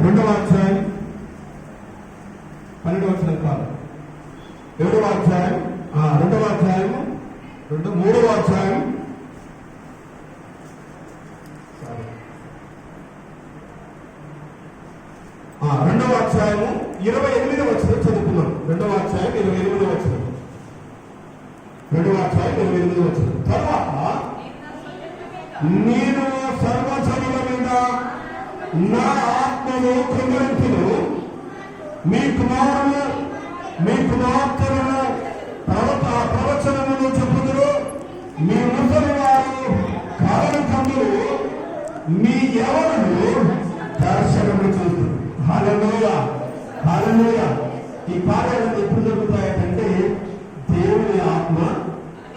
రెండవ అధ్యాయం 12వ వచనం కాదు, 7వ అధ్యాయం, 2వ అధ్యాయము, 3వ అధ్యాయం, 2వ అధ్యాయము 28వ వచనం చదువుకున్నాం. 2వ అధ్యాయం 28వ వచనం, 2వ అధ్యాయం 28వ వచనం. తర్వాత నేను సర్వజనుల మీద నా ఆత్మను కృంగరించును, మీ కుమారులు మీ కుమార్తెలను ప్రవచనములు చెప్పుదురు, మీ ముసలి వారు కారణ కందులు, మీ యవనులు దర్శనములు చూస్తారు. హల్లెలూయా, హల్లెలూయా. ఈ కార్యాలు ఎప్పుడు జరుగుతాయంటే దేవుని ఆత్మ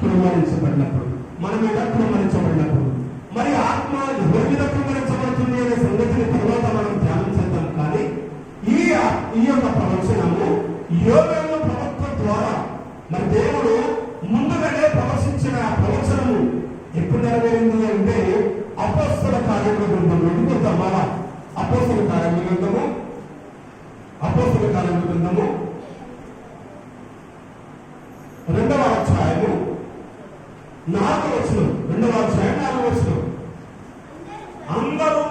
కృంగరించబడినప్పుడు, మన మీద కృంగరించబడినప్పుడు. మరి ఆత్మ ఎవరి మీద కృంగరించబడుతుంది అనే సంగతిని తర్వాత మనం ధ్యానం చేద్దాం. కానీ ఈ యొక్క ప్రవచనము యోవేలు ప్రవక్త ద్వారా మరి దేవుడు ముందుగానే ప్రవచించిన ప్రవచనము ఎప్పుడు నెరవేరింది అంటే అపోస్తల కార్యముల గ్రంథంలోకి వెళ్తాం. అలా అపోస్తల కార్యముల గ్రంథము 2వ అధ్యాయము 4వ వచనం, 2వ అధ్యాయం 4వ వచనం. అందరూ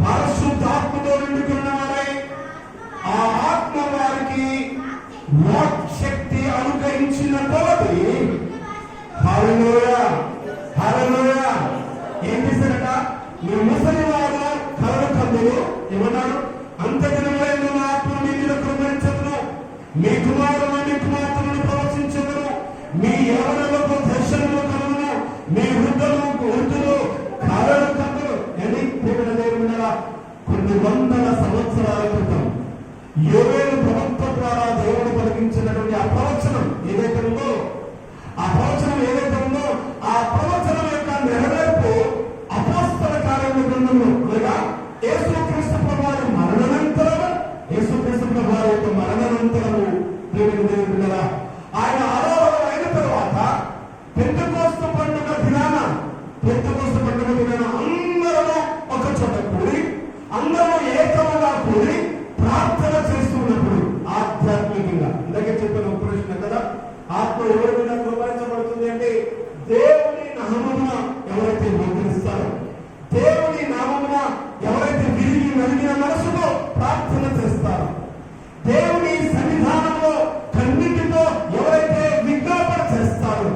పరిశుద్ధాత్మతో నిండుకున్నవారై ఆ ఆత్మ వారికి వాక్శక్తి అనుగ్రహించిన కొలది హల్లెలూయా, హల్లెలూయా. ఏం చేశారట? మీ ముసలి వారు కలల కందులు ఏమన్నారు? అంత్యదినములందు నా ఆత్మ మీ మీద కృంగరించును, మీ కుమారులు మీ కుమార్తెలను ప్రవచించుదురు, మీ యవనులకు దర్శనములు కలుగును, మీ వృద్ధులు కలల కందులు. అని దేవుడు కొన్ని వందల సంవత్సరాల క్రితం యోవేలు ప్రవక్త ద్వారా దేవుడు పలికించినటువంటి ఆ ప్రవచనం ఏదైతే ఉందో, ఆ ప్రవచనం యొక్క నెరవేర్పు అపోస్తల కార్యముల గ్రంథంలో అనగా యేసుక్రీస్తు ప్రభువారి మరణానంతరము, యేసుక్రీస్తు ప్రభువారి యొక్క మరణానంతరము దేవుడు ఆయన ఆరోహణ అయిన తర్వాత పెంతెకోస్తు పండుగ దినాన అందరూ ఒక చోట కూడి, అందరూ ఏకముగా కూడి ప్రార్థన చేస్తున్నప్పుడు ఆధ్యాత్మికంగా ఇందాకే చెప్పిన ఒక ప్రశ్న కదా, ఆత్మ ఎవరి మీద కృంగరించబడుతుంది అంటే దేవుని నామమున ఎవరైతే మోకరిస్తారో, దేవుని నామమున ఎవరైతే విరిగి నలిగిన మనసుతో ప్రార్థన చేస్తారో, దేవుని సన్నిధానంలో కన్నిటితో ఎవరైతే విజ్ఞాపన చేస్తారో,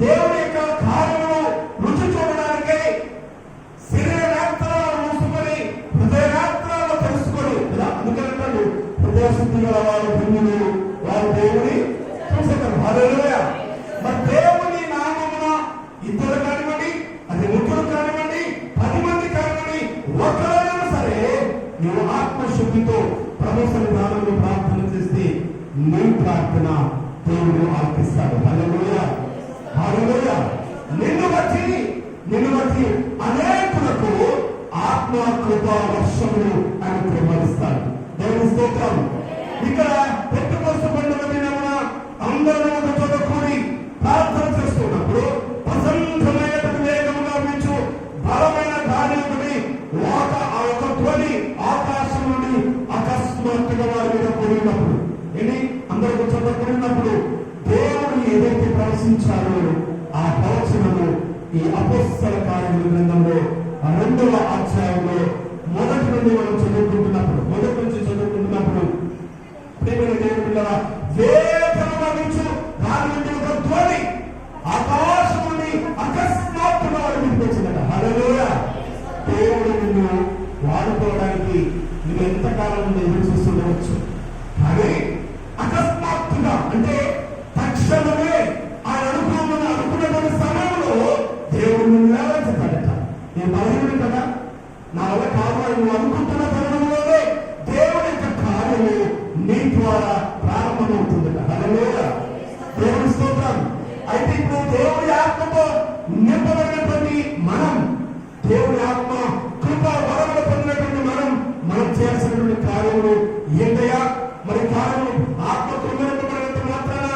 దేవుని యొక్క కార్యమును రుచి చూడడానికి శరీర నేత్రాలను మూసుకొని హృదయ నేత్రాలను తెలుసుకొని, అందుకంటాడు హృదయ శుద్ధి గల వారు ధన్యులు, వారు దేవుని చూసేవారు. హల్లెలూయా. మరి దేవుని నామమున ఇద్దరు కానివ్వండి, అది ముగ్గురు కానివ్వండి, 10 మంది కానివ్వండి, ఒకరైనా సరే నీవు ఆత్మశుద్ధితో ప్రభు సన్నిధానంలో ప్రార్థన చేస్తే నీ ప్రార్థన దేవుడు ఆలకిస్తాడు. హల్లెలూయా, హల్లెలూయా. నిన్ను బట్టి అనేకులకు ఆత్మ కృప వర్షములు ఆయన కృపరిస్తాడు. దేవుని స్తోత్రం. ఇక్కడ పెంతెకోస్తు పండుగ దినమున అందరూ ఒక చోట కూడి ప్రార్థన చేస్తున్నప్పుడు ప్రశాంతమైనటువంటి వేగముగా వీచు బలమైన గాలి ఆ యొక్క ధ్వని ఆకాశం నుండి అకస్మాత్తుగా వారి మీద కూడినప్పుడు, అందరూ ఒక చోట కూడినప్పుడు దేవుడు ఏదైతే ప్రవచించారో ఆ ప్రవచనము ఈ అపోస్తల కార్యముల గ్రంథంలో 2వ అధ్యాయంలో మొదటి నుంచి చదువుకుంటున్నప్పుడు ప్రేమైన దేవుని పిల్లరా, వేగముగా వీచు గాలి నుండి ఒక ధ్వని ఆకాశం నుండి అకస్మాత్తుగా వారు వినిపించిందట. హల్లెలూయా. దేవుడు నిన్ను వాడుకోవడానికి నువ్వు ఎంతకాలం నుండి ఎదురు చూస్తుండవచ్చు, కానీ అకస్మాత్తుగా అంటే తక్షణమే ఆయన అనుకున్నటువంటి సమయంలో దేవుడు నిన్ను లేవనెత్తుతాడట. నేను బలహీనుడు కదా, నా వల్ల కాదు అని నువ్వు అనుకుంటున్న తరుణంలోనే దేవుడి యొక్క కార్యము నీ ద్వారా ప్రారంభమవుతుందట. హల్లెలూయా, దేవుని స్తోత్రం. అయితే ఇప్పుడు దేవుడి ఆత్మతో నింపబడినటువంటి మనం, దేవుడి ఆత్మ కృప వరములు పొందినటువంటి మనం చేయాల్సినటువంటి కార్యములు ఏంటయ్యా? మరి కార్యము ఆత్మ కృంగరింపబడినంత మాత్రాన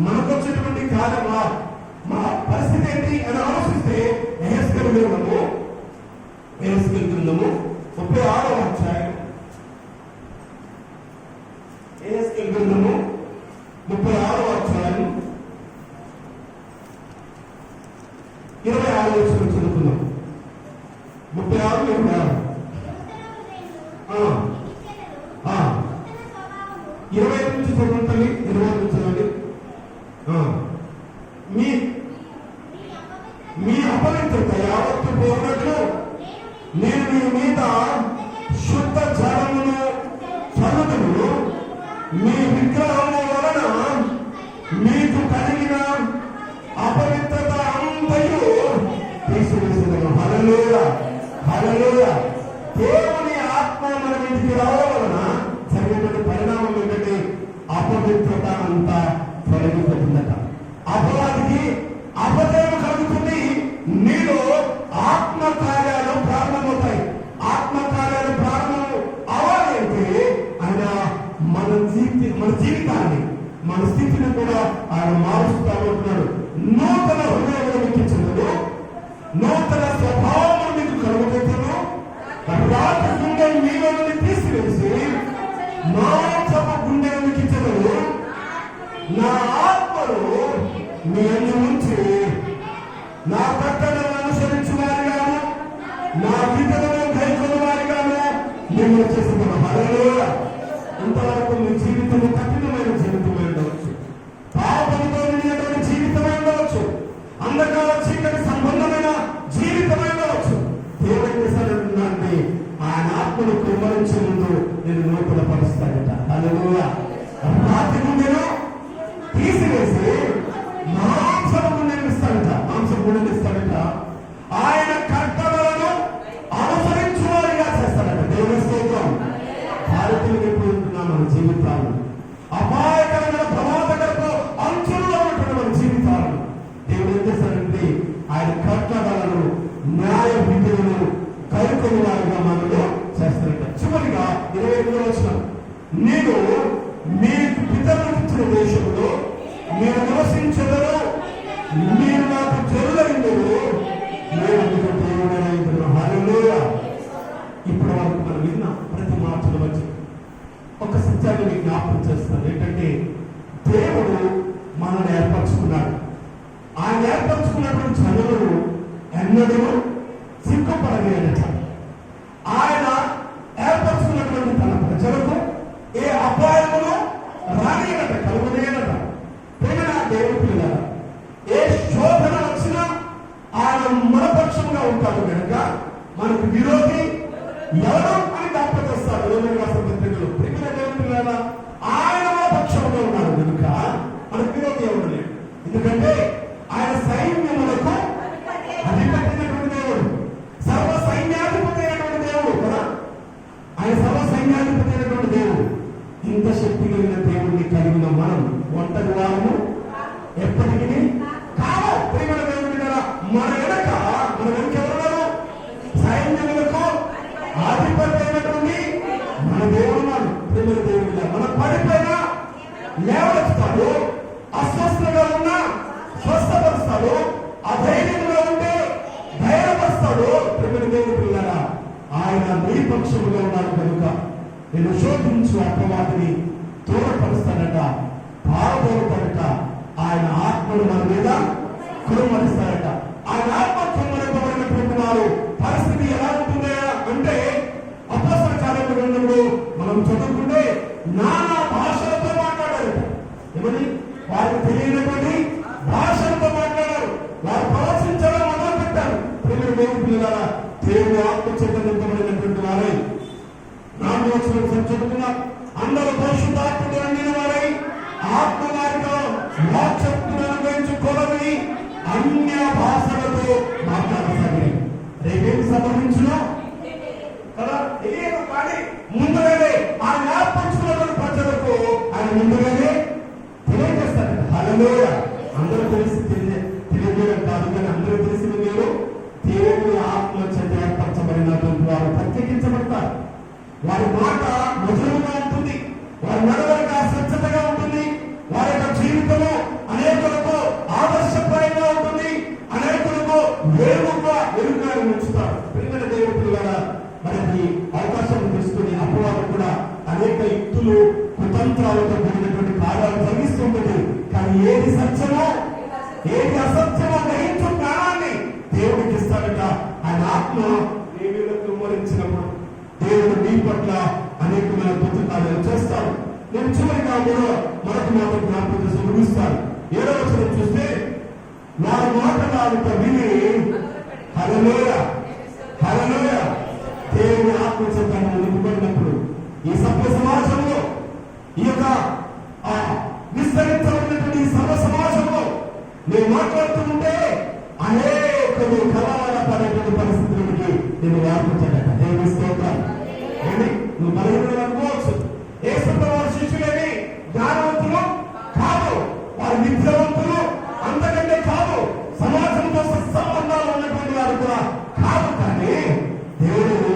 మనకు వచ్చేటువంటి కార్యమా మా పరిస్థితి ఏంటి అని ఆలోచిస్తే యెహెజ్కేలు గ్రంథము 26, 20 నుంచి చదవండి, 20 నుంచి చదవండి. మీ అపవిత్రత యావత్తు పోనట్లు నేను మీ మీద శుద్ధ జలమును చల్లుదును. మీ విగ్రహము వలన మీకు కలిగిన అపవిత్రత అంతయు తీసివేసేదను. హల్లెలూయా, హల్లెలూయా. దేవుని ఆత్మ మన ఇంటికి రావడం వలన జరిగినటువంటి పరిణామం ఏంటంటే అపవిత్రత అంతా తొలగిపోతుందట. అపవాదికి అపజయం కలుగుతుంది. నీలో ఆత్మ కార్యాలు ప్రారంభమవుతాయి. ఆత్మ కార్యాలు ప్రారంభం అవ్వాలి అంటే ఆయన మన జీవితాన్ని, మన స్థితిని కూడా ఆయన మారుస్తూ ఉంటున్నాడు. నూతన హృదయం ఎక్కించదు, నూతన స్వభావం మీకు కలుగుతున్నాను. రాత్రి గుండె మీలో నుండి తీసివేసి మాంసపు గుండె ఎక్కించదు. నా ఆత్మను మీ అందు నుంచి నా కట్టడలను అనుసరించు వారిగాను, నా విధులను కైకొన్న వారిగాను మిమ్మల్ని చేస్తున్నాను. హల్లెలూయా. ఇంతవరకు మీ జీవితం కఠినమైన జీవితమై ఉండవచ్చు, పాపంతో నిండినటువంటి జీవితమై ఉండవచ్చు, అంధకార చీకటి సంబంధమైన జీవితమై ఉండవచ్చు. దేవుడు చేశాడంటే ఆయన ఆత్మను కుమ్మరించే ముందు నేను నూతన పరుస్తాడట. హల్లెలూయా. రాత్రి గుండెను తీసివేసి మాంసపు గుండెను ఇస్తాడట, మాంసపు గుండెను ఇస్తాడట. ఆయన కట్టడలను అనుసరించు వారిగా చేస్తాడట. దేవుని స్తోత్రం. భారతీయులు ఎప్పుడు ఉంటున్నాం మన జీవితాలు అపాయకరమైన ప్రమాదకరతో అంచుల్లో ఉంటున్న మన జీవితాలను దేవుడు ఏం చేస్తాడంటే ఆయన కట్టడలను, న్యాయ విధులను కైకొని వారిగా మనలో చేస్తాడట. చివరిగా 28వ వచనం, నేను మీ పితరులకు ఇచ్చిన దేశంలో మీరు నివసించదరు, మీరు నాకు జరులైందరు, నేను మీకు దేవుడైందరు. హల్లెలూయా. ఇప్పుడు వరకు మనం విన్న ప్రతి మాటల వచ్చి ఒక సత్యాన్ని మీకు జ్ఞాపకం చేస్తాను. ఏంటంటే దేవుడు మనల్ని ఏర్పరచుకున్నాడు. ఆయన ఏర్పరచుకున్నటువంటి జనులను ఎన్నడూ సిగ్గుపడలేదట. ఆయన ఏర్పరచుకున్నటువంటి తన ప్రజలకు ఏ అపాయమును రానియనట, కలుగునేనట. ప్రేమ దేవుడు పిల్లల, ఏ శోధన వచ్చినా ఆయన మన పక్షంగా ఉంటాడు కనుక మనకు విరోధి ఎవరు అని జ్ఞాపకస్తాడు. పత్రికలు ప్రేమ దేవుడు పిల్లల, ఆయన మన పక్షంగా ఉన్నాడు కనుక మనకు విరోధి ఎవరు లేడు. ఎందుకంటే ఆయన సైన్యములకు అధిపతినటువంటి దేవుడు, సర్వ సైన్యాధిపతి అయినటువంటి దేవుడు కదా. ఆయన సర్వ సైన్యాధిపతి అయినటువంటి దేవుడు. ఇంత శక్తి కలిగిన దేవుడిని కలిగిన మనం ఒంటరి వారము ఎప్పటికీ కాదు. ప్రేమ దేవుడి కదా, మన వెనక ఎవరున్నారు? సైన్యములకు అధిపతి అయినటువంటి మన దేవుడు ఉన్నాడు. ప్రేమ దేవుడి మన పడిపోయినా లేవనెత్తుతాడు, అస్వస్థగా ఉన్నా స్వస్థపరుస్తాడు, అధైర్యంగా ఉంటే ధైర్యపరుస్తాడు. ప్రేమ దేవుడి పిల్లరా, ఆయన నీ పక్షముగా ఉన్నాడు కనుక నేను శోధించు అపవాదిని దూరపరుస్తాడట, పారదోలుతాడట. ఆయన ఆత్మను మన మీద కురుమరిస్తాడట. ఆయన ఆత్మ కురుమరింపబడినటువంటి వారు పరిస్థితి ఎలా ఉంటుంది అంటే అపోస్తల కార్యాల గ్రంథంలో మనం చదువుకుంటే నానా భాషలతో మాట్లాడారు. ఏమని? వారికి తెలియనటువంటి భాషలతో మాట్లాడారు. వారు ప్రవచించడం మొదలు పెట్టారు. ప్రేమ దేవుని పిల్లలారా, దేవుని ఆత్మ చేత నింపబడినటువంటి వారై 4వ వచనం చదువుకున్నాం. అందరూ పరిశుద్ధాత్మతో నిండిన వారై ఆత్మ వారితో వాక్శక్తులను అనుభవించుకోవాలని అన్య భాషలతో మాట్లాడసాగి. రేపేమి సంభవించును కదా, తెలియదు. కానీ ముందుగానే ఆయన ఏర్పరచుకున్నటువంటి ప్రజలకు ఆయన ముందుగానే తెలియజేస్తాడు. హల్లెలూయా. అందరూ తెలియజేయడం కాదు, కానీ అందరూ తెలిసిన మీరు దేవుని ఆత్మ చేత ఏర్పరచబడినటువంటి వారు ప్రత్యేకించబడతారు. వారి మాట మధురంగా ఉంటుంది, వారి నడవడిక స్వచ్ఛతగా ఉంటుంది, వారి యొక్క జీవితము అనేకులకు ఆదర్శప్రాయంగా ఉంటుంది, అనేకులకు వెలుగుగా ఉంచుతారు. ప్రియమైన దేవుడి పిల్లల, మనకి అవకాశం తీసుకుని అపవాదం కూడా అనేక యుక్తులు కుతంత్రాలతో కూడినటువంటి కార్యాలు జరిగిస్తుంటుంది. కానీ ఏది సత్యమో ఏది అసత్యమో గ్రహించు జ్ఞానాన్ని దేవుడికి ఇస్తాడట. ఆయన ఆత్మ గమనించినప్పుడు దేవుడు నీ పట్ల అనేకమైన అద్భుత కార్యాలు చేస్తాడు. నేను చివరిగా కూడా మరొక మాట జ్ఞాపకం చేసి ముగిస్తాను. 7వ వచనం చూస్తే, వారి మాటలాడుట విని హల్లెలూయా హల్లెలూయా దేవుని ఆత్మచేతను నింపబడినప్పుడు ఈ సభ్య సమాజంలో, ఈ యొక్క విస్తరించబడినటువంటి సర్వ సమాజంలో నేను మాట్లాడుతూ ఉంటే అనేకలు కలవరపడేటువంటి పరిస్థితులకి నేను వ్యాపించాడట. దేవుని స్తోత్రం. నువ్వు బలహీనలు అనుకోవచ్చు. యేసుప్రభువు శిష్యులేమి జ్ఞానవంతులు కాదు, వారి విద్యావంతులు అంతకంటే కాదు, సమాజంతో సత్సంబంధాలు ఉన్నటువంటి వారు కూడా కాదు. కానీ దేవుడు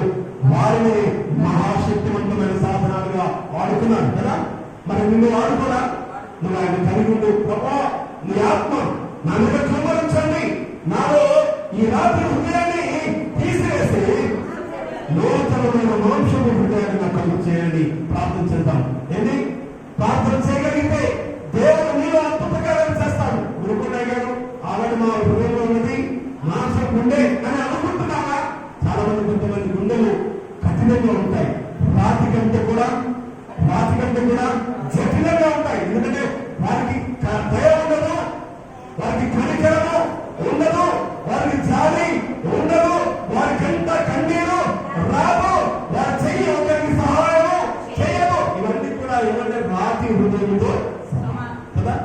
వారిని మహాశక్తివంతమైన సాధనాలుగా వాడుకున్నాడు కదా. మరి నిన్ను వాడుకోరా? నువ్వు ఆయన కలిగి ఉండు. ప్రభా, నీ ఆత్మ నా మీద కుమ్మరించండి, నాలో ఈ రాత్రి హృదయాన్ని తీసివేసి నూతనమైన మాంసము హృదయాన్ని నాకు కలుగు చేయండి. ప్రార్థన చేద్దాం. ఏంటి ప్రార్థన చేయగలిగితే దేవుడు నీలో అద్భుతకార్యాలు చేస్తాడు. గురుకున్నాయి గారు ఆల్రెడీ మా హృదయంలో ఉన్నది మాంసం గుండె అని అనుకుంటున్నావా? చాలా మంది కొంతమంది గుండెలు కఠినంగా ఉంటాయి, రాతి కంటే కూడా జటిలంగా ఉంటాయి. ఎందుకంటే వారికి దయ ఉండదు, వారికి కనికరము ఉండదు, వారికి జాలి ఉండదు, వారికి ఎంత కన్నీరు రాదు, వారి చెయ్యి ఒకరికి సహాయము చేయదు. ఇవన్నీ కూడా ఏమంటే రాతి హృదయంతో కదా.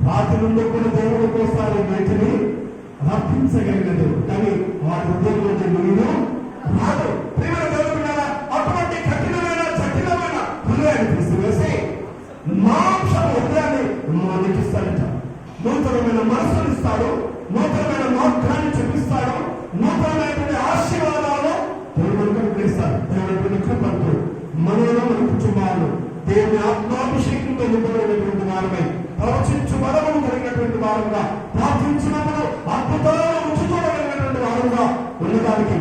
రాతి నుండి కూడా దేవుడు కోసారి బయటని రప్పించగలిగిన దేవుడు, కానీ వారి హృదయంలో నీరు రాదు. ప్రియమైన దేవుడు, అటువంటి కఠినమైన జటిలమైన హృదయాన్ని తీసివేసి మాంసం హృదయాన్ని మనకి ఇస్తాడట. నూతనమైన మనసును ఇస్తాడు, నూతనమైన మార్గాన్ని చూపిస్తాడు, నూతనమైనటువంటి ఆశీర్వాదాలు దేవుడు అనుగ్రహిస్తాడు. దేవుడు కృపతో మనలో మన కుటుంబాలు దేవుని ఆత్మాభిషేకంతో నింపబడినటువంటి వారమై ప్రవచించు బలము కలిగినటువంటి వారుగా, ప్రార్థించినప్పుడు అద్భుతాలను రుచి చూడగలిగినటువంటి వారుగా ఉండడానికి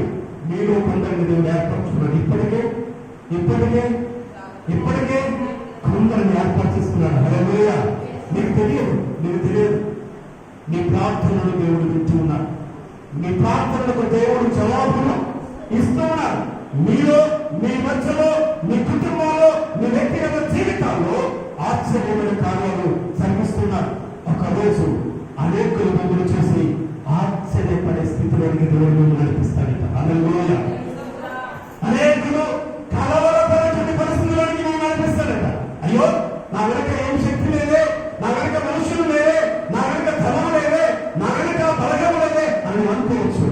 మీరు కొందరిని దేవుడు ఏర్పరచుకున్నాడు. ఇప్పటికే కొందరిని ఏర్పాటు చేసుకున్నాడు. హల్లెలూయా. నీకు తెలియదు. నీ ప్రార్థనలు దేవుడు వింటూ ఉన్నాడు. నీ ప్రార్థనలకు దేవుడు జవాబును ఇస్తూ ఉన్నాడు. మీలో, మీ మధ్యలో, మీ కుటుంబంలో, మీ వ్యక్తిగత జీవితాల్లో ఆశ్చర్యమైన కార్యాలు జరిగిస్తున్నారు. ఒకరోజు అనేకులు మమ్మల్ని చూసి ఆశ్చర్యపడే స్థితిలోనికి దేవుడు నడిపిస్తాడట. హల్లెలూయా. అనేకులు కలవరపడేటువంటి పరిస్థితుల్లోనికి మేము నడిపిస్తాడట. అయ్యో, నా వెనక ఏం శక్తి లేదే, నా వెనక మనుషులు లేదే, నా వెనక ధనం లేదే, నా వెనక బలగం లేదే అని అనుకోవచ్చు.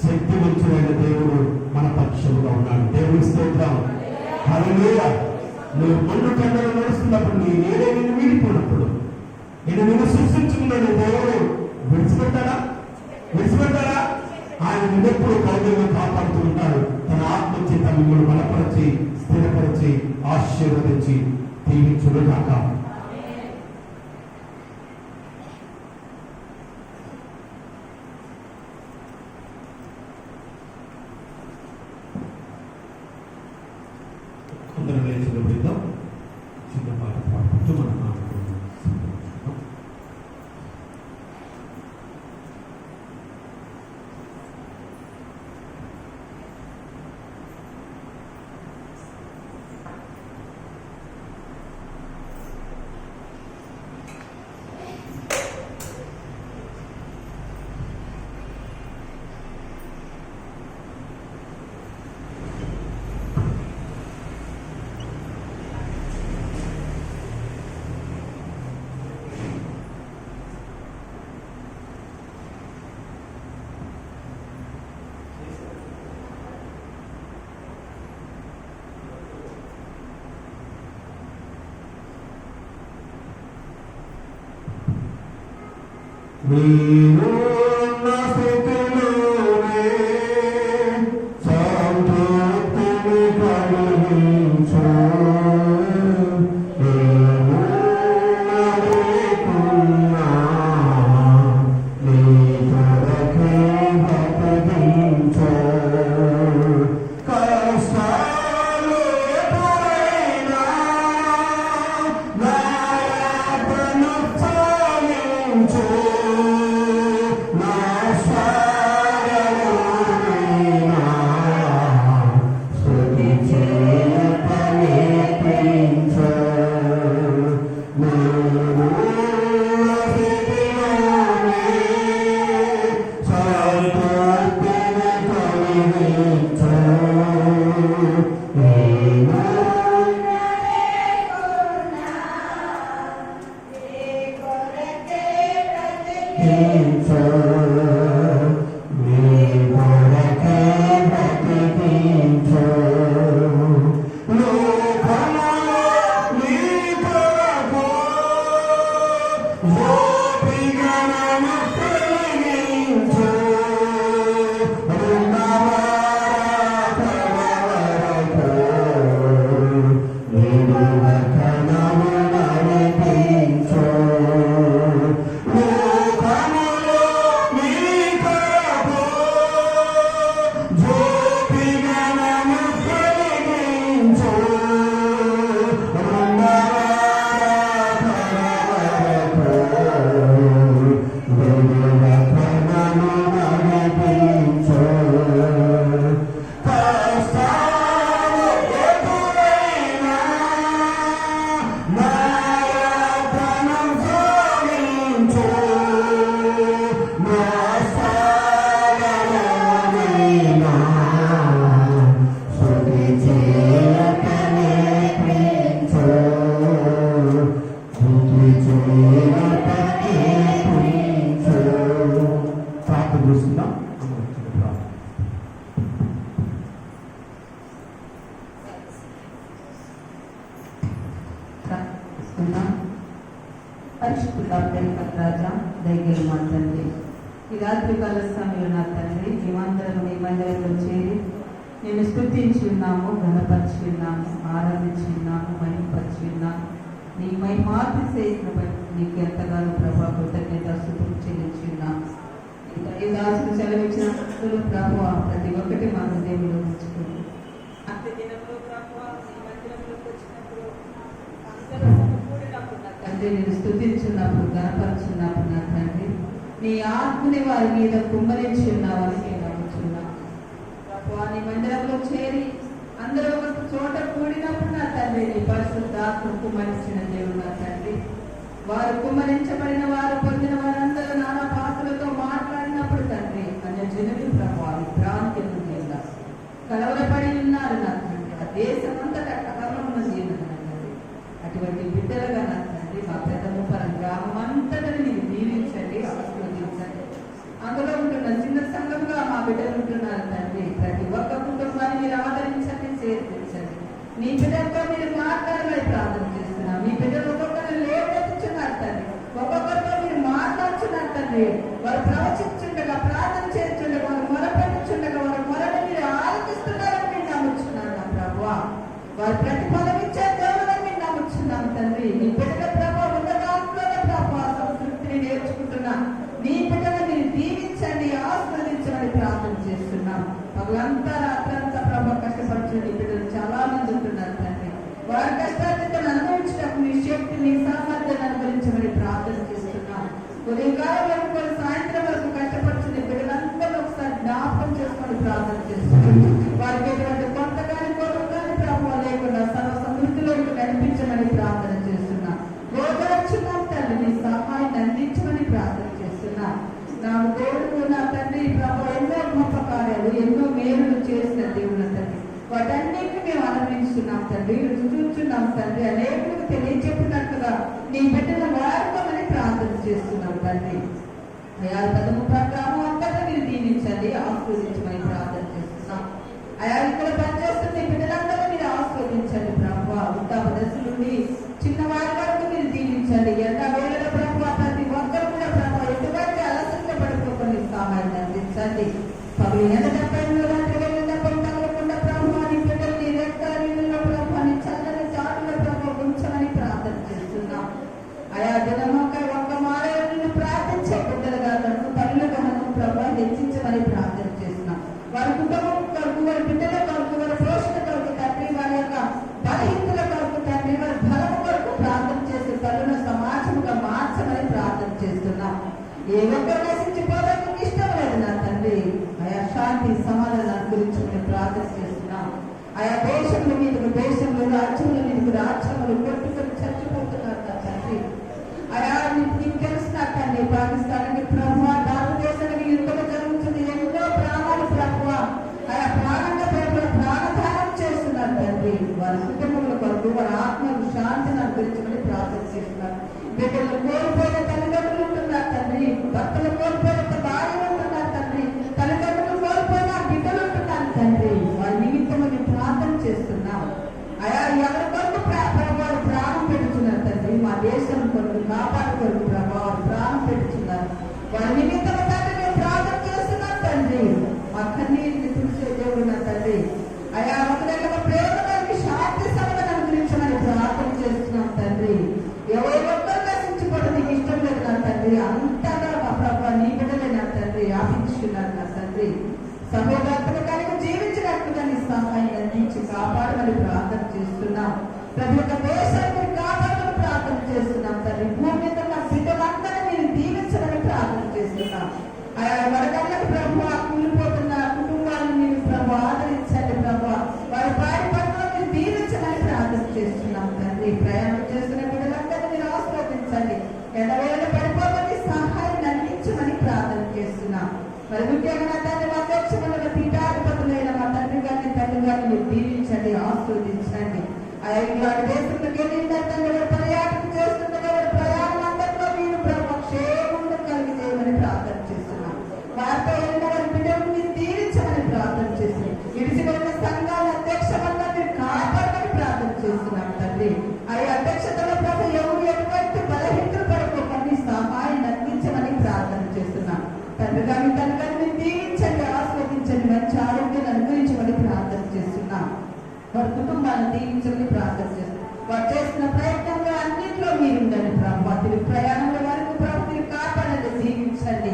శక్తివంతుడైన దేవుడు మన పక్షముగా ఉన్నాడు. దేవుని స్తోత్రం. హల్లెలూయా. నువ్వు మండు కండలు నడుస్తున్నప్పుడు, నీ నేనే నిన్ను వీడిపోయినప్పుడు, నిన్ను సృష్టించుకున్న దేవుడు విడిచిపెట్టాడా? ఆయన నిన్నెప్పుడు కౌగిలిలో కాపాడుతూ ఉంటాడు. తన ఆత్మచేత మిమ్మల్ని బలపరిచి, స్థిరపరిచి, ఆశీర్వదించి దీవించుగాక. కొందరు లేచినప్పుడు చిన్న పాట పాడుతూ మనం మీరు సంతృప్తిని కలిగించు నా ప్రార్థిస్తున్నాం. పరిశుద్ధుడా ప్రేమ రాజా దయగలి మా తండ్రి, ఈ రాత్రి కాల సమయంలో నా తండ్రి మేమందరం నీ మందిరంలో చేరి నేను స్తుతించి ఉన్నాము, ఘనపరిచి ఉన్నాము, ఆరాధించి ఉన్నాము, మహిమపరిచి ఉన్నాము. నీ మహిమాతిశయతను బట్టి నీకు ఎంతగానో ప్రభావ కృతజ్ఞతాస్తుతులు చెల్లించి ఉన్నాము. ఈ దాసులు సెలవిచ్చిన ప్రభావ ప్రతి ఒక్కటి మా హృదయంలో ఉంచుకుంది. అంత్య దినంలో ప్రభావ నీ మందిరంలోకి వచ్చినప్పుడు అందరూ కూడినప్పుడు నా తండ్రి నేను స్తుతించున్నప్పుడు, ఘనపరుచున్నప్పుడు నా తండ్రి నీ ఆత్మని వారి మీద కుమ్మరించి ఉన్నావని నేను నమ్ముచున్నాను. ప్రభావ నీ మందిరంలో చేరి అందరూ ఒక చోట కూడినప్పుడు నా తండ్రి నీ పరిశుద్ధాత్మ కుమ్మరించిన దేవుడు నా తండ్రి. వారు కుమ్మరించబడిన వారు పొందిన వారందరూ నానా భాషలతో మాట్లాడినప్పుడు తండ్రి అన్న జనులు ప్రభావ భ్రాంతి కలవరపడి ఉన్నారు నా తండ్రి. ఆ దేశమంతటా కలవరం ఉన్నది నా తండ్రి. అటువంటి బిడ్డలుగా నా తండ్రి మా పెద్దముపరం గ్రామం అంతటని మీరు దీవించండి, ఆశీర్వదించండి. అందులో ఉంటున్న చిన్న సంఘంగా మా బిడ్డలు ఉంటున్నారు తండ్రి. ప్రతి ఒక్క కుటుంబాన్ని మీరు ఆదరించండి, చేర్పించండి. మీ బిడ్డలతో మీరు మాట్లాడమని ప్రార్థన చేస్తున్నాం. మీ బిడ్డలు ఒక్కొక్కరు లేవనెత్తుచున్నారు తండ్రి, ఒక్కొక్కరితో మీరు మాట్లాడుచున్నారు తండ్రి. వారు ప్రవచించుండగా, ప్రార్థన చేస్తుండగా, వారు మొరపెట్టుచుండగా వారు మొరని మీరు ఆలోచిస్తున్నారని మీరు నమ్ముచున్నాను నా ప్రభువా. వారు ప్రతిఫలం ఇచ్చే దేవులని మీరు నమ్ముచున్నాం తండ్రి. నీ బిడ్డల ప్రభావం ఉన్న దాంట్లోనే ప్రభావ సంతృప్తిని నేర్చుకుంటున్నా. నీ బిడ్డలను మీరు దీవించండి, ఆస్వాదించమని ప్రార్థన చేస్తున్నాం. పగలంతా రాత్రంతా ప్రభావ కష్టపడుతున్న నీ బిడ్డలు చాలా మంది ఉంటున్నారు తండ్రి. వారి కష్టాన్ని అనుభవించినప్పుడు నీ శక్తి, నీ సామర్థ్యాన్ని అనుభవించమని ప్రార్థన చేస్తున్నాం. ఉదయకాలం వరకు సాయంత్రం వరకు కష్టపడుతున్న బిడ్డలందరూ ఒకసారి జ్ఞాపకం చేసుకొని ప్రార్థన చేస్తున్నాం. వారికి ఎటువంటి కొంత కానీ కొరకు కానీ ప్రభావం లేకుండా సర్వ సమృద్ధిలోకి నడిపించమని ప్రార్థన చేస్తున్నాం. గోచరించున్నాం తండ్రి, నీ సహాయాన్ని అందించమని ప్రార్థన చేస్తున్నాం. నా దేవుడు నా తండ్రి ప్రభావ ఎన్నో గొప్ప కార్యాలు, ఎన్నో మేలులు చేసిన దేవుడు తండ్రి. వాటన్నిటిని మేము అనుభవిస్తున్నాం తండ్రి, చూస్తున్నాం తండ్రి. అనేకులకు తెలియచెప్పినట్టుగా నీ బిడ్డల వాడుకోమని ప్రార్థన చేస్తున్నాం తండ్రి. అయా పదము ప్రకారం అంతటా మీరు దీవించండి, ఆస్వాదించమని ప్రార్థన చేస్తున్నాం. అయా ఇక్కడ పనిచేస్తున్న బిడ్డలందరూ మీరు ఆస్వాదించండి ప్రభావ. ఉత్తమ దశ నుండి చిన్నవారి వరకు మీరు దీవించండి. ఎంత వేళలో ప్రభావ ప్రతి ఒక్కరు కూడా ప్రభావ ఎటువంటి అలసంగా పడిపోకుండా సహాయం అందించండి. పగలు ఎండపైన రాత్రి వెళ్ళినప్పుడు తగలకుండా ప్రభావ నీ బిడ్డలు నీ రెక్కల నీళ్ళలో ప్రభావ నీ చల్లని చాటుల ప్రభావ ఉంచమని ప్రార్థన చేస్తున్నాం. ఆయా దినమొక్క ఒక్క మారేను ప్రార్థించే బిడ్డలుగా తనకు తల్లులుగా ప్రభావ హెచ్చించమని ప్రార్థన చేస్తున్నాం. వారి కుటుంబం కొరకు, వారి బిడ్డల కొరకు, వారి పోషణ కొరకు తండ్రి, వారి యొక్క బలహీనతల కొరకు తండ్రి, వారి బలం కొరకు ప్రార్థన చేసే తల్లుల సమాజముగా మార్చమని ప్రార్థన చేస్తున్నాం. ఏ ఒక్కరు నశించిపోవడానికి ఇష్టం లేదు నా తండ్రి. ఆయా శాంతి సమాధానం గురించి మేము ప్రార్థన చేస్తున్నాం. ఆయా దేశముల మీదకు దేశంలో, రాజ్యముల మీదకు రాజ్యములు కొట్టుకొని చచ్చిపోతున్నారు నా తండ్రి. ఆయా నీకు తెలుసు నా తండ్రి. పాకిస్తాన్కి ప్రభు, భారతదేశానికి యుద్ధం జరుగుతుంది. ఎన్నో ప్రాణాలు ప్రభు ఆయా ప్రాణంగా ప్రభు ప్రాణదానం చేస్తున్నారు తండ్రి. వారి కుటుంబముల కొరకు, వారి ఆత్మకు శాంతిని అనుగ్రహించమని ప్రార్థన చేస్తున్నారు. బిడ్డలు కోల్పోయిన తల్లిదండ్రులు ఉంటున్నారు తండ్రి, భర్తలు కోల్పోయిన భార్యలు ఉంటున్నారు తండ్రి, తల్లిదండ్రులు కోల్పోయిన బిడ్డలు ఉంటున్నారు తండ్రి. వారి నిమిత్తం ప్రార్థన చేస్తున్నాం. అయా ఎవరి కొరకు ప్రభావాలు ప్రాణం పెడుతున్నారు తండ్రి. మా దేశం కొరకు కాపాడు కొరకు ప్రభావాలు ప్రాణం పెడుతున్నారు. వారి నిమిత్తం తండ్రి మేము ప్రార్థన చేస్తున్నాం తండ్రి. మా కన్నీటిని తుడిచే దేవుడు నా తండ్రి. అయా ఒకరిగా ప్రేమకి శాంతి సమాధానం అనుగ్రహించమని ప్రార్థన చేస్తున్నాం తండ్రి. ఎవరి ఒక్కరు నశించుకోవడం నీకు ఇష్టం లేదు నా తండ్రి. అంతగా మా ప్రభావ నీ బిడ్డలే నా తండ్రి ఆపించుకున్నారు నా తండ్రి. సమయభక్తులు కలిగి జీవించినట్టుగా నీ సహాయం అందించి కాపాడమని ప్రార్థన చేస్తున్నాం. ప్రతి ఒక్క దేశాన్ని కాపాడమని ప్రార్థన చేస్తున్నాం తండ్రి. భూమి మీద ఉన్న బిడ్డలందరూ మీరు దీవించమని ప్రార్థన చేస్తున్నాం. ఆయా వరదలకు ప్రభు కూలిపోతున్న కుటుంబాలను మీరు ప్రభు ఆదరించండి ప్రభు. వారి పాడి పనులు మీరు దీవించమని ప్రార్థన చేస్తున్నాం తండ్రి. ప్రయాణం చేస్తున్న బిడ్డలందరూ మీరు ఆస్వాదించండి. ఎడవేళ పడిపోమని సహాయం అందించమని ప్రార్థన చేస్తున్నాం. మరి ముఖ్యంగా తండ్రి మా అధ్యక్షుల పీఠాధిపతులైన మా తండ్రి గారిని, తల్లి గారిని మీరు దీవించండి, ఆస్వాదించండి. ఆయా దేశంలోకి వెళ్ళిన తండ్రి పర్యాటన చేస్తుండగా వారి ప్రయాణం అందరిలో మీరు ప్రభు క్షేమం కలిగి చేయమని ప్రార్థన చేస్తున్నాం. వారితో వెళ్ళిన వారి బిడ్డలను మీరు దీవించమని ప్రార్థన చేస్తున్నాం. విడిచిపోయిన సంఘాల అధ్యక్ష మండలి కాపాడమని ప్రార్థన చేస్తున్నాం తండ్రి. ఆయా అధ్యక్షతలో ప్రభు ఎవరు వారి కుటుంబాన్ని దీవించమని ప్రార్థన చేస్తాం. వారు చేస్తున్న ప్రయత్నంలో అన్నింటిలో మీరు ఉండండి ప్రభు. తిరిగి ప్రయాణంలో వరకు ప్రభు మీరు కాపాడండి, దీవించండి.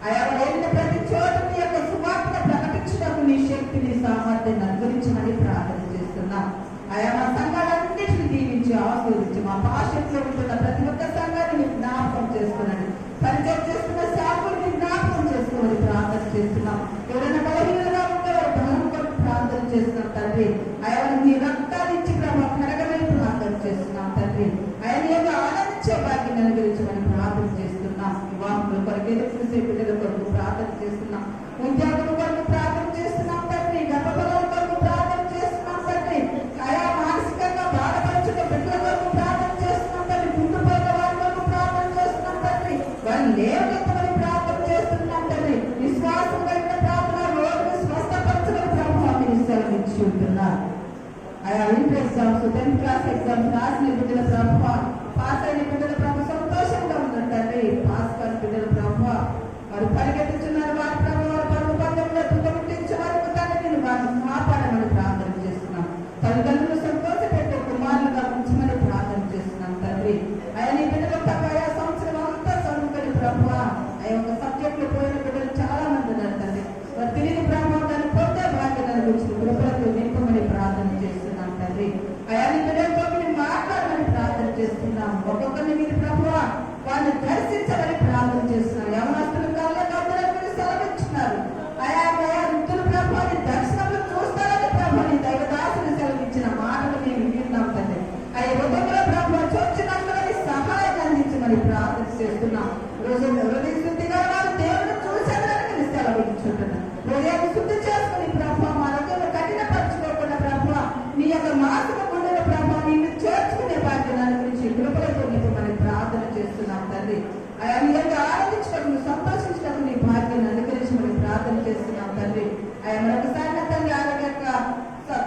అయా వారు వెళ్ళిన ప్రతి చోట మీ యొక్క సువార్త ప్రకటించడానికి మీ శక్తిని సామర్థ్యాన్ని అనుగ్రహించమని ప్రార్థన చేస్తున్నాం. ఆయా మా సంఘాలన్నింటినీ దీవించి ఆశీర్వదించి మా భాషలో ఉంటున్న ప్రతి ఒక్క సంఘాన్ని మీరు జ్ఞాపకం చేసుకున్నాడు. పరిచయం చేస్తున్న సేవకులు జ్ఞాపకం చేసుకోమని ప్రార్థన చేస్తున్నాం. ఎవరైనా బలహీనంగా ఉంటే వారు బలం కొరకు ప్రార్థన చేస్తున్నాం తండ్రి. ఆయన మీ రక్తాన్ని ఇచ్చి ప్రభావ కడగమని ప్రార్థన చేస్తున్నాం తండ్రి. ఆయన ఏదో ఆనందించే భాగ్యం అనుగ్రహించమని ప్రార్థన చేస్తున్నాం. వివాహముల కొరకు ఎదురు చూసే బిడ్డల కొరకు ప్రార్థన చేస్తున్నాం. ఉద్యోగుల కొరకు ప్రార్థన చేస్తున్నాం తండ్రి. గర్భఫలాల కొరకు ప్రార్థన చేస్తున్నాం తండ్రి. ఆయా మానసికంగా బాధపరచుకునే బిడ్డల కొరకు ప్రార్థన చేస్తున్నాం తండ్రి. కుంటుపోయిన వారి కొరకు ప్రార్థన చేస్తున్నాం తండ్రి. వాళ్ళు లేవనెత్తమని ప్రార్థన చేస్తున్నాం తండ్రి. విశ్వాసం కలిగిన ప్రార్థన రోగులు స్వస్థపరచడం ప్రభావం మీరు సెలవించి ఉంటున్నారు. ఆయా inter exams, 10th class exams రాసిన బిడ్డల ప్రభావ, పాస్ అయిన బిడ్డల ప్రభావ సంతోషంగా ఉన్నారు తండ్రి. పాస్ కాని బిడ్డల ప్రభావ వారు పరిగెత్తుతున్నారు. వారి ప్రభావ పరుగు పందెంలో తుదముట్టించే వరకు తండ్రి నేను వారిని కాపాడమని ప్రార్థన చేస్తున్నాం. తల్లిదండ్రులు సంతోషపెట్టే కుమారులుగా ఉంచమని ప్రార్థన చేస్తున్నాం తండ్రి. ఆయన ఈ బిడ్డల ప్రభావ సంవత్సరం అంతా చదువుకొని ప్రభావ ఆ యొక్క సబ్జెక్టులు పోయిన బిడ్డలు చాలా మంది ఉన్నారు తండ్రి. వారు తిరిగి ప్రభావాన్ని పొందే భాగ్యాన్ని గురించి కృపలతో నింపమని ప్రార్థన చేస్తున్నాం తండ్రి. ఆయన బిడ్డలతో మీరు మాట్లాడమని ప్రార్థన చేస్తున్నాం. ఒక్కొక్కరిని మీరు ప్రభువ వారిని దర్శించమని ప్రార్థన చేస్తున్నాం. యవనస్తులు కళ్ళ సెలవిస్తున్నారు. ఆయా వృద్ధులు ప్రభావాన్ని దర్శనంలో చూస్తారని ప్రభావాన్ని దైవదాసుని సెలవిచ్చిన మాటలు మేము విన్నాం తండ్రి. అయ్యే ఉదయంలో ప్రభావ చొచ్చినట్లుగా సహాయం అందించమని ప్రార్థన చేస్తున్నాం. రోజు హృదయ శుద్ధిగా వారు దేవుని చూసేదానికి మీరు సెలవించుంటున్నారు. హృదయాన్ని శుద్ధి చేసుకుని ప్రభావ మా హృదయంలో కఠినపరచుకోకుండా ప్రభావ మీ యొక్క మాసము గుండెల ప్రభావ నిన్ను చేర్చుకునే బాధ్యత గురించి కృపలతో నింపమని ప్రార్థన చేస్తున్నాం తండ్రి. ఆయన యొక్క ఆనందించడం సంతోషించడం నీ భాగ్యాన్ని అనుగ్రహించమని ప్రార్థన చేస్తున్నాం తండ్రి. ఆయన మరొకసారి నా తండ్రి ఆరోగ్యంగా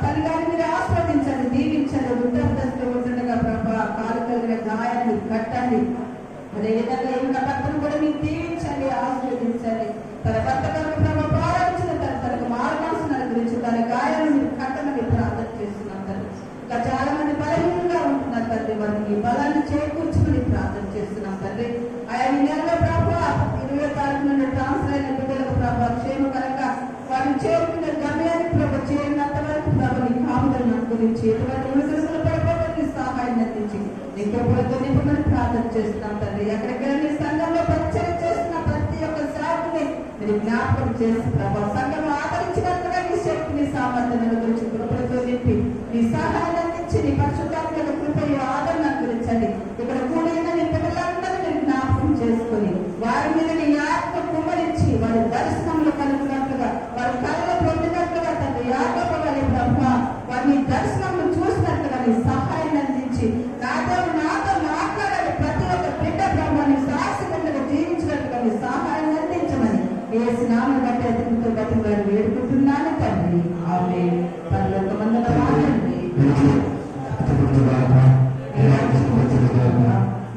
తల్లిగారిని మీరు ఆస్వాదించండి, దీవించండి. వృద్ధాప్యతలో ఉంటుండగా ప్రభావ కాలు కలిగిన గాయాన్ని కట్టండి. అదేవిధంగా ఉన్న భర్తను కూడా మీరు దీవించండి, ఆశీర్వదించండి. తన భర్త గారు ప్రభావ ప్రారంభించిన తనకు మారవలసిన గురించి తన గాయాలను మీరు కట్టమని ప్రార్థన చేస్తున్నాం తండ్రి. ఇంకా చాలా మంది బలహీనంగా ఉంటున్నారు తండ్రి. వారికి బలాన్ని చేకూర్చమని ప్రార్థన చేస్తున్నాం తండ్రి. ఆయన నెలలో ప్రభావ 20వ తారీఖు నుండి ట్రాన్స్ఫర్ అయిన బిడ్డలకు ప్రభావ క్షేమకరంగా వారిని చేరుకున్న గమ్యాన్ని ప్రభావ చేరినంత వరకు ప్రభావ నీ కాపుదలను గురించి ఎటువంటి విమర్శలు పడిపోవడానికి సహాయం అందించి నీ కృపలతో నింపమని ప్రార్థన చేస్తున్నాం తండ్రి. ఎక్కడెక్కడ నీ సంఘంలో పరిచయం చేస్తున్న ప్రతి ఒక్క సేవకుని మీరు జ్ఞాపకం చేసి ప్రభావ సంఘం ఆదరించినట్లుగా నీ శక్తిని సామర్థ్యాన్ని గురించి కృపలతో నింపి నీ సహాయం అందించి నీ పరిశుద్ధాత్మక కృపయు ఆదరణ గురించండి. ఇక్కడ కూడిన నీ పిల్లలందరూ మీరు జ్ఞాపకం చేసుకుని వారి మీద నీ ఆత్మ కుమ్మరించి వారి దర్శనంలో కలుగునట్లుగా వారి కళలో పొందినట్లుగా తండ్రి యాకోబు వలె ప్రభావ వారిని దర్శనంలో చూసినట్లుగా నీ సహాయం అందించి నాతో మాట్లాడాలి. ప్రతి ఒక్క బిడ్డ ప్రభావాన్ని సాక్షిగా జీవించినట్లుగా నీ సహాయం అందించమని యేసు నామమున బట్టి అతనితో బట్టి వారు వేడుకుంటున్నాను తండ్రి. ఆమేన్. పరలోకమందున మా తండ్రి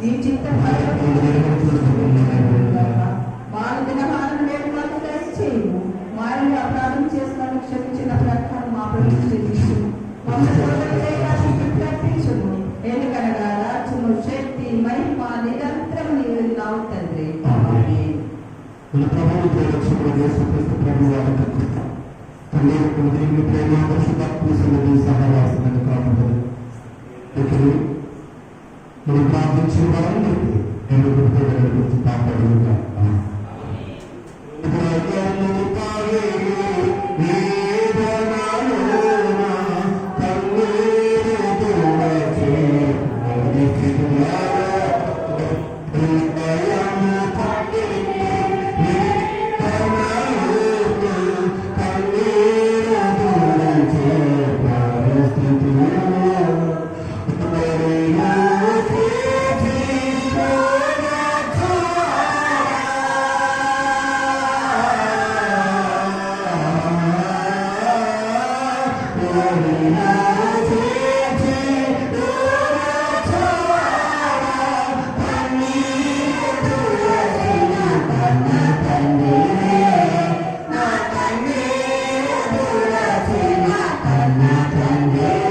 నీ చిత్తం మాను దినహారం వేడు మాకు దయచేయము. మాయలు అపరాధం చేసిన క్షమించిన ప్రకారం మా ప్రవేశించు ప్రకటించును. ఎందుకనగా రాజ్యము శక్తి మహిమ నిరంతరం నీవు నావు తండ్రి. మనం ప్రార్థించిన వారందరికీ నేను గురించి కాపాడుగా నా తండ్రి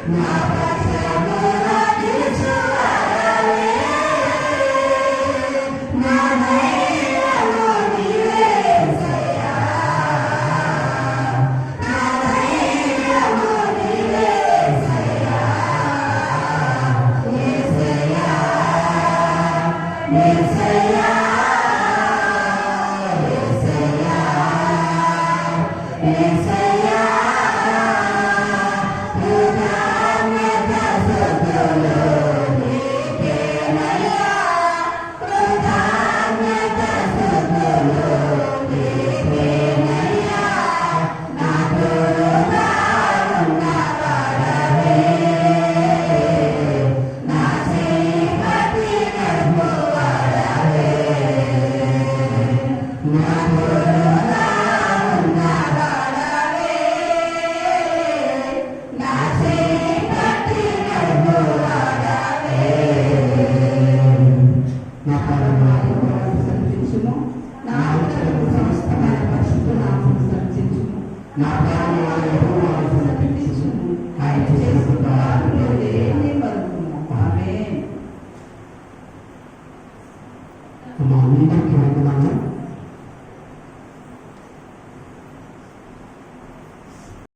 నా పక్షమున నిలుచువాడవే. నా ధైర్యము నీవేసయ్యా. నా ధైర్యము నీవేసయ్యా. యేసయ్యా, యేసయ్యా, యేసయ్యా, యేసయ్యా. కృతజ్ఞతాస్తుతులు నీకేనయ్యా. కృతజ్ఞతాస్తుతులు నీకేనయ్యా. నా తోడుగా ఉన్నవాడవే. నా చేయి పట్టి నడుపువాడవే. నా తోడుగా ఉన్నవాడవే. నా చేయి పట్టి నడుపువాడవే. నా పరమాత్మ సంరక్షించుము. నా అంతరంగ సమస్తమైన పరిశుద్ధ నామమును సంరక్షించుము. నా ప్రాణములను యెహోవాను సంరక్షించుము. ఆయన చేసిన ఉపకారములు దేనిని మరువకుము. ఆమేన్. అమ్మా, అందరికీ వందనాలు.